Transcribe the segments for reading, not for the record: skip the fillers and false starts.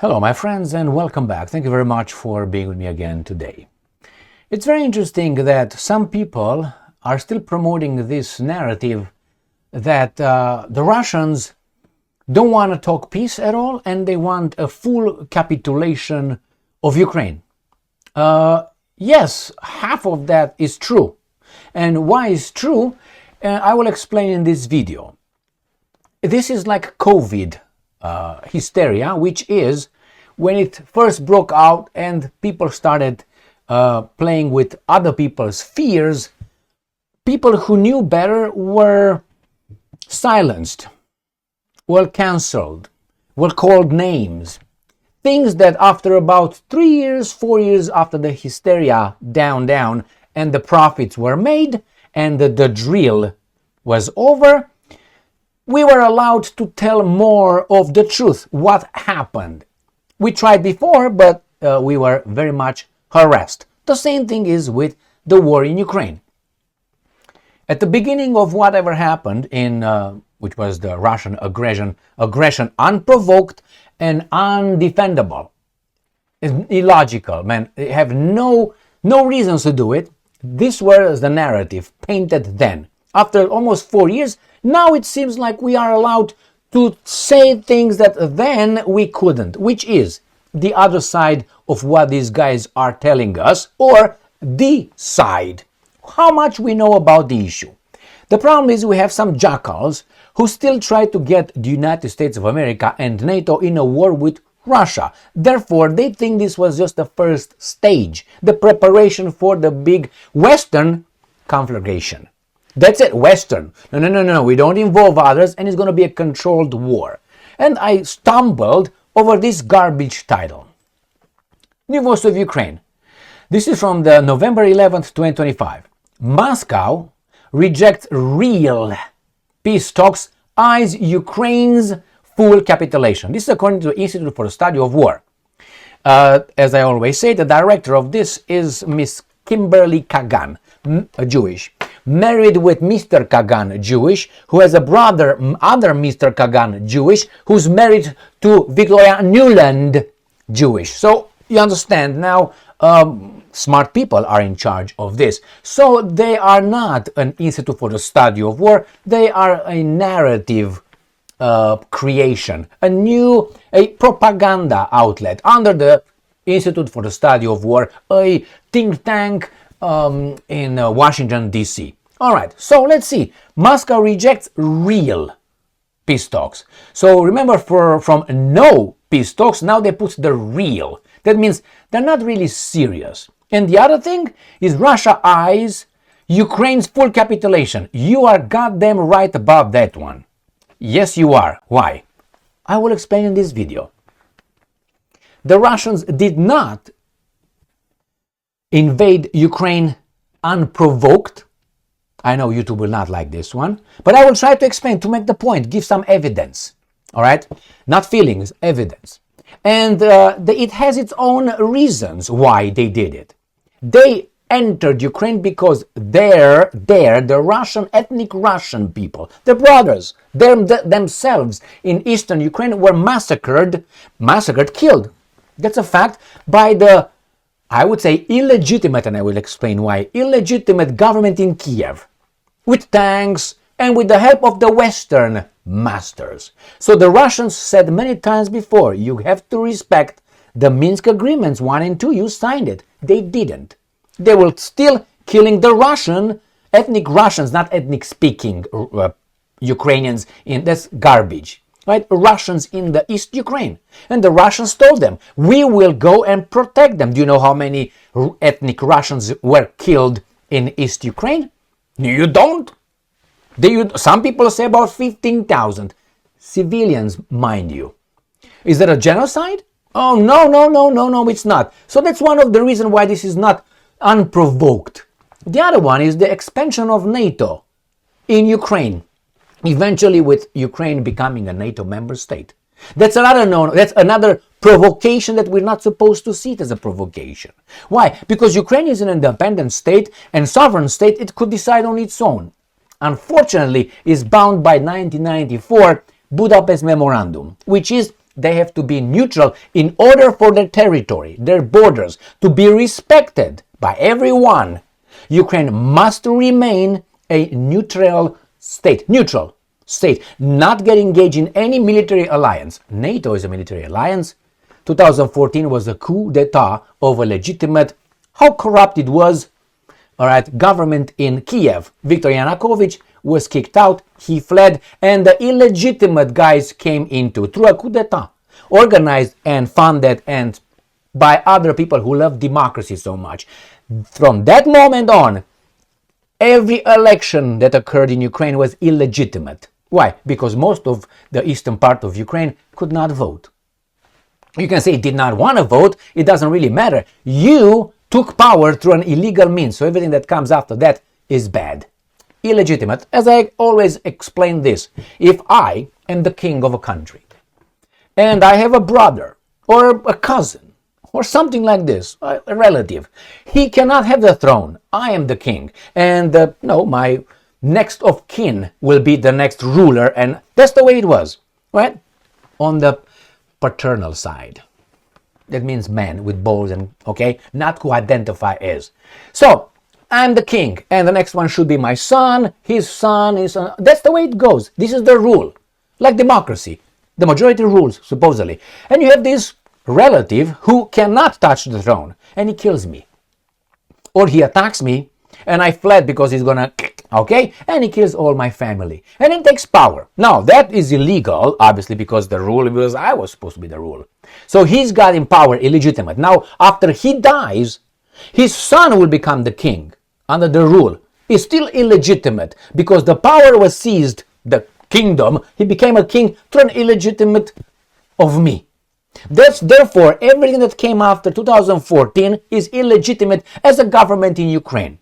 Hello my friends and welcome back. Thank you very much for being with me again today. It's very interesting that some people are still promoting this narrative that the Russians don't want to talk peace at all and they want a full capitulation of Ukraine. Yes, half of that is true. And why it's true, I will explain in this video. This is like COVID hysteria, which is when it first broke out and people started playing with other people's fears. People who knew better were silenced, were cancelled, were called names. Things that after about 3 years, 4 years after the hysteria down and the profits were made and the drill was over, we were allowed to tell more of the truth, what happened. We tried before, but we were very much harassed. The same thing is with the war in Ukraine. At the beginning of whatever happened which was the Russian aggression unprovoked and undefendable. It's illogical, man. They have no reasons to do it. This was the narrative painted then. After almost 4 years, now it seems like we are allowed to say things that then we couldn't, which is the other side of what these guys are telling us, or the side. How much we know about the issue. The problem is we have some jackals who still try to get the United States of America and NATO in a war with Russia. Therefore, they think this was just the first stage, the preparation for the big Western conflagration. That's it, Western. No, we don't involve others and it's going to be a controlled war. And I stumbled over this garbage title. News of Ukraine. This is from the November 11th, 2025. Moscow rejects real peace talks, eyes Ukraine's full capitulation. This is according to the Institute for the Study of War. As I always say, the director of this is Miss Kimberly Kagan, a Jewish, married with Mr. Kagan, Jewish, who has a brother, other Mr. Kagan, Jewish, who's married to Victoria Nuland, Jewish. So you understand now, smart people are in charge of this. So they are not an Institute for the Study of War, they are a narrative creation, a propaganda outlet under the Institute for the Study of War, a think tank in Washington, D.C. All right, so let's see. Moscow rejects real peace talks. So remember, from no peace talks, now they put the real. That means they're not really serious. And the other thing is Russia eyes Ukraine's full capitulation. You are goddamn right above that one. Yes, you are. Why? I will explain in this video. The Russians did not invade Ukraine unprovoked. I know YouTube will not like this one, but I will try to explain, to make the point, give some evidence. All right? Not feelings, evidence. And it has its own reasons why they did it. They entered Ukraine because the Russian, ethnic Russian people, the brothers, themselves in eastern Ukraine were massacred, killed. That's a fact by the, I would say, illegitimate, and I will explain why, illegitimate government in Kiev, with tanks and with the help of the Western masters. So the Russians said many times before, you have to respect the Minsk agreements 1 and 2, you signed it. They didn't. They were still killing the Russian, ethnic Russians, not ethnic speaking Ukrainians, that's garbage. Right? Russians in the East Ukraine. And the Russians told them, we will go and protect them. Do you know how many ethnic Russians were killed in East Ukraine? You don't. Some people say about 15,000 civilians, mind you. Is that a genocide? Oh, no, it's not. So that's one of the reasons why this is not unprovoked. The other one is the expansion of NATO in Ukraine, eventually with Ukraine becoming a NATO member state. That's another provocation that we're not supposed to see it as a provocation. Why? Because Ukraine is an independent state and sovereign state, it could decide on its own. Unfortunately, is bound by 1994 Budapest Memorandum, which is they have to be neutral in order for their territory, their borders, to be respected by everyone. Ukraine must remain a neutral state, not get engaged in any military alliance. NATO is a military alliance. 2014 was a coup d'etat of a legitimate, how corrupt it was, all right, government in Kiev. Viktor Yanukovych was kicked out, he fled, and the illegitimate guys came into through a coup d'etat, organized and funded and by other people who love democracy so much. From that moment on, every election that occurred in Ukraine was illegitimate. Why? Because most of the eastern part of Ukraine could not vote. You can say did not want to vote, it doesn't really matter. You took power through an illegal means, so everything that comes after that is bad. Illegitimate. As I always explain this, if I am the king of a country and I have a brother or a cousin or something like this, a relative, he cannot have the throne. I am the king, and my next of kin will be the next ruler, and that's the way it was, right? On the paternal side. That means man with balls, and okay, not who identify as. So I'm the king, and the next one should be my son, his son, his son. That's the way it goes. This is the rule, like democracy. The majority rules, supposedly. And you have this relative who cannot touch the throne, and he kills me. Or he attacks me, and I fled because he's gonna, okay? And he kills all my family. And he takes power. Now, that is illegal, obviously, because the rule was I was supposed to be the rule. So he's got in power illegitimate. Now, after he dies, his son will become the king under the rule. It's still illegitimate because the power was seized, the kingdom. He became a king through an illegitimate of me. That's therefore everything that came after 2014 is illegitimate as a government in Ukraine.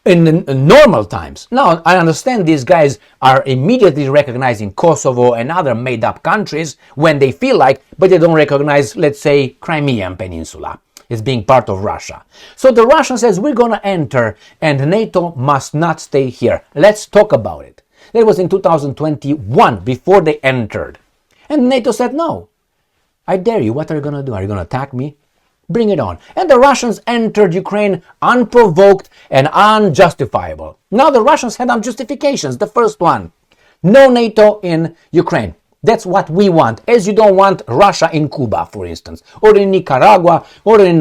In normal times. Now, I understand these guys are immediately recognizing Kosovo and other made-up countries when they feel like, but they don't recognize, let's say, Crimean Peninsula as being part of Russia. So the Russian says, we're going to enter and NATO must not stay here. Let's talk about it. That was in 2021, before they entered. And NATO said, no, I dare you. What are you going to do? Are you going to attack me? Bring it on. And the Russians entered Ukraine unprovoked and unjustifiable. Now the Russians had justifications. The first one, no NATO in Ukraine. That's what we want. As you don't want Russia in Cuba, for instance, or in Nicaragua, or in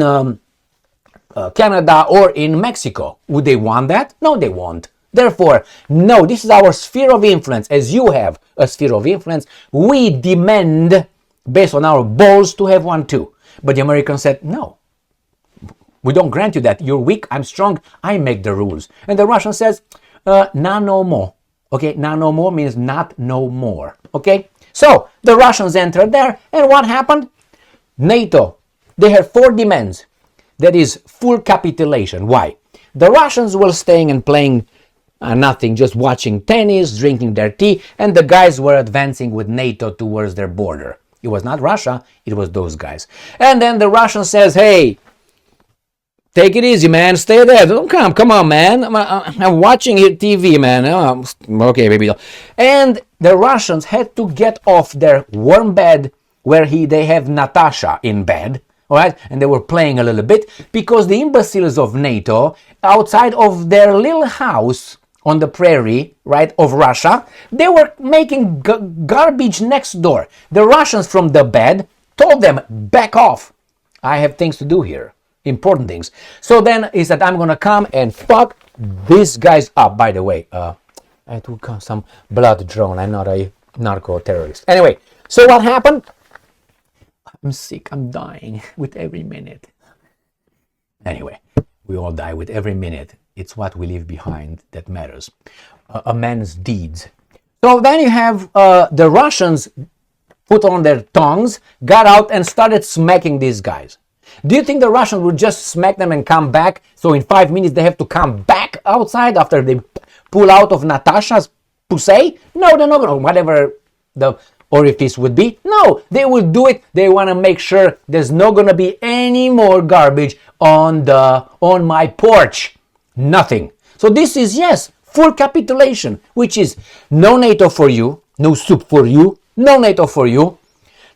Canada, or in Mexico. Would they want that? No, they won't. Therefore, no, this is our sphere of influence. As you have a sphere of influence, we demand, based on our balls, to have one too. But the Americans said, no, we don't grant you that. You're weak, I'm strong, I make the rules. And the Russian says, nah, no more. Okay, nah, no more means not no more. Okay, so the Russians entered there, and what happened? NATO, they had 4 demands. That is full capitulation. Why? The Russians were staying and playing nothing, just watching tennis, drinking their tea, and the guys were advancing with NATO towards their border. It was not Russia, it was those guys. And then the Russian says, hey, take it easy, man, stay there. Don't come on, man. I'm watching here TV, man. Okay, baby. And the Russians had to get off their warm bed where they have Natasha in bed, all right? And they were playing a little bit because the imbeciles of NATO, outside of their little house on the prairie, right, of Russia, they were making garbage next door. The Russians from the bed told them, back off. I have things to do here, important things. So then he said, I'm going to come and fuck these guys up. By the way, I took some blood drawn. I'm not a narco-terrorist. Anyway, so what happened? I'm sick. I'm dying with every minute. Anyway, we all die with every minute. It's what we leave behind that matters. A man's deeds. So then you have the Russians put on their tongues, got out and started smacking these guys. Do you think the Russians would just smack them and come back? So in 5 minutes they have to come back outside after they pull out of Natasha's pussy? No, they're not going to. Whatever the orifice would be. No, they will do it. They want to make sure there's not going to be any more garbage on my porch. Nothing. So this is, yes, full capitulation, which is no NATO for you, no soup for you, no NATO for you,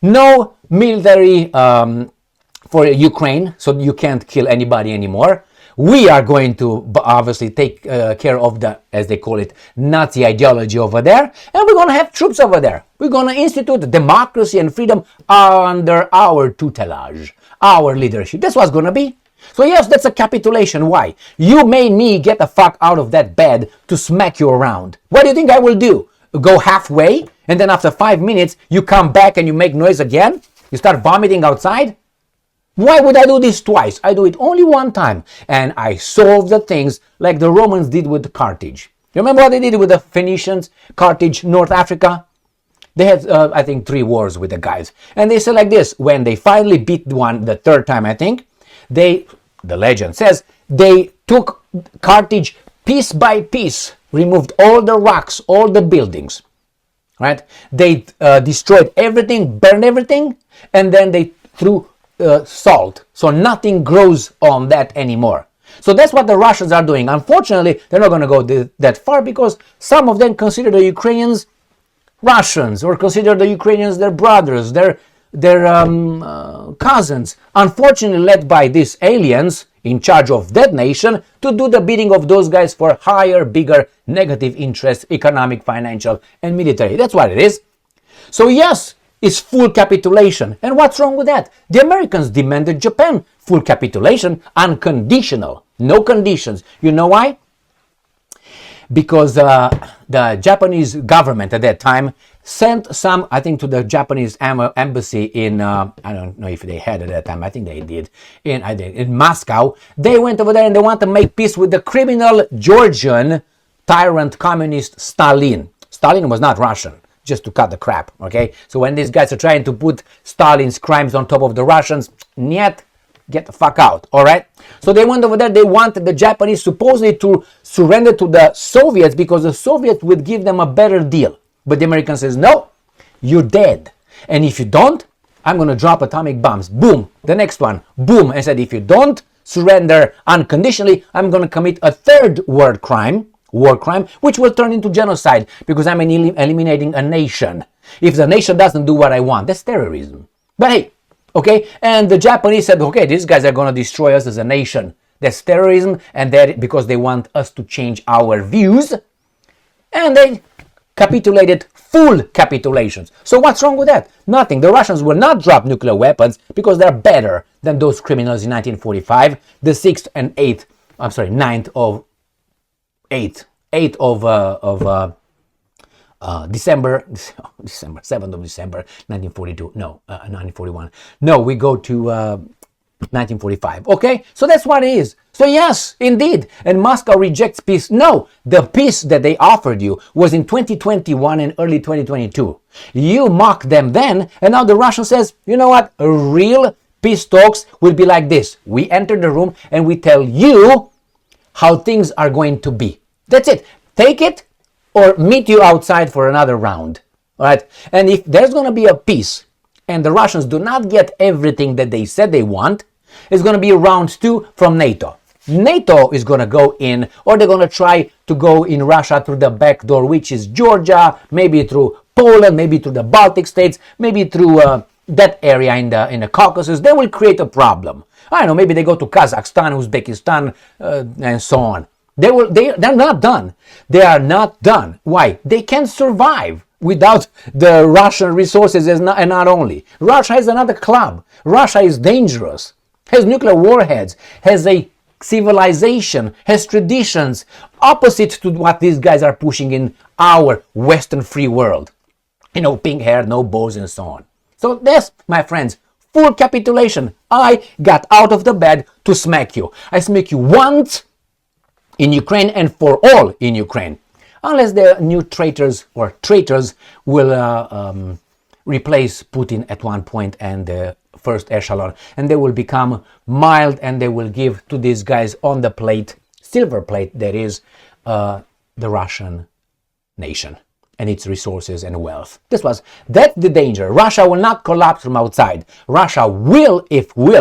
No military for Ukraine, so you can't kill anybody anymore. We are going to obviously take care of the, as they call it, Nazi ideology over there, and we're going to have troops over there. We're going to institute democracy and freedom under our tutelage, our leadership. That's what's going to be. So yes, that's a capitulation. Why? You made me get the fuck out of that bed to smack you around. What do you think I will do? Go halfway, and then after 5 minutes, you come back and you make noise again? You start vomiting outside? Why would I do this twice? I do it only one time, and I solve the things like the Romans did with Carthage. You remember what they did with the Phoenicians, Carthage, North Africa? They had, I think, 3 wars with the guys. And they said like this, when they finally beat one the 3rd time, I think, the legend says, they took Carthage piece by piece, removed all the rocks, all the buildings, right? They destroyed everything, burned everything, and then they threw salt, so nothing grows on that anymore. So that's what the Russians are doing. Unfortunately, they're not going to go that far because some of them consider the Ukrainians Russians, or consider the Ukrainians their brothers, their cousins. Unfortunately, led by these aliens in charge of that nation to do the bidding of those guys for higher, bigger negative interests, economic, financial, and military. That's what it is. So yes, it's full capitulation. And what's wrong with that? The Americans demanded Japan full capitulation, unconditional, no conditions. You know why? Because the Japanese government at that time sent some, I think, to the Japanese embassy in, I don't know if they had at that time, I think they did, in Moscow. They went over there and they want to make peace with the criminal Georgian tyrant communist Stalin. Stalin was not Russian. Just to cut the crap, okay? So when these guys are trying to put Stalin's crimes on top of the Russians, niet, get the fuck out, all right? So they went over there, they wanted the Japanese supposedly to surrender to the Soviets because the Soviets would give them a better deal. But the American says, no, you're dead. And if you don't, I'm going to drop atomic bombs. Boom. The next one, boom. And said, if you don't surrender unconditionally, I'm going to commit a 3rd war crime, which will turn into genocide because I'm eliminating a nation. If the nation doesn't do what I want, that's terrorism. But hey, okay, and the Japanese said, okay, these guys are going to destroy us as a nation. That's terrorism, and that because they want us to change our views. And they capitulated, full capitulations. So what's wrong with that? Nothing. The Russians will not drop nuclear weapons because they're better than those criminals in 1945, the 6th and 8th, 9th of 8th of December 7th of December 1942. No, 1941. No, we go to 1945. Okay, so that's what it is. So yes, indeed, and Moscow rejects peace. No, the peace that they offered you was in 2021 and early 2022. You mocked them then, and now the Russian says, you know what? Real peace talks will be like this. We enter the room and we tell you how things are going to be. That's it. Take it or meet you outside for another round. All right? And if there's going to be a peace and the Russians do not get everything that they said they want, it's going to be round 2 from NATO. NATO is going to go in, or they're going to try to go in Russia through the back door, which is Georgia, maybe through Poland, maybe through the Baltic states, maybe through that area in the Caucasus. They will create a problem. I don't know, maybe they go to Kazakhstan, Uzbekistan, and so on. They're not done. They are not done. Why? They can't survive without the Russian resources, and not only. Russia has another club. Russia is dangerous, has nuclear warheads, has a civilization, has traditions opposite to what these guys are pushing in our Western free world. You know, pink hair, no bows, and so on. So this, my friends, full capitulation. I got out of the bed to smack you. I smack you once in Ukraine and for all in Ukraine. Unless the new traitors will replace Putin at one point and the first echelon, and they will become mild and they will give to these guys on the plate, silver plate, that is the Russian nation and its resources and wealth. That's the danger. Russia will not collapse from outside. Russia will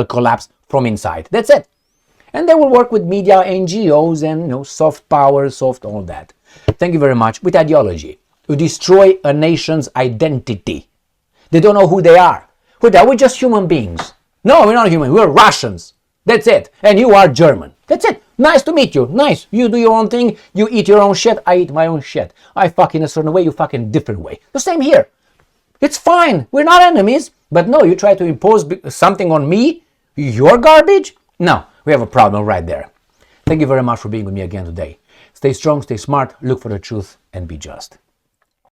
collapse from inside. That's it. And they will work with media, NGOs, and soft power, soft all that. Thank you very much. With ideology, you destroy a nation's identity. They don't know who they are. Who are we? Just human beings. No, we're not human. We're Russians. That's it. And you are German. That's it. Nice to meet you. Nice. You do your own thing. You eat your own shit. I eat my own shit. I fuck in a certain way. You fuck in a different way. The same here. It's fine. We're not enemies. But no, you try to impose something on me. Your garbage. No, we have a problem right there. Thank you very much for being with me again today. Stay strong, stay smart, look for the truth, and be just.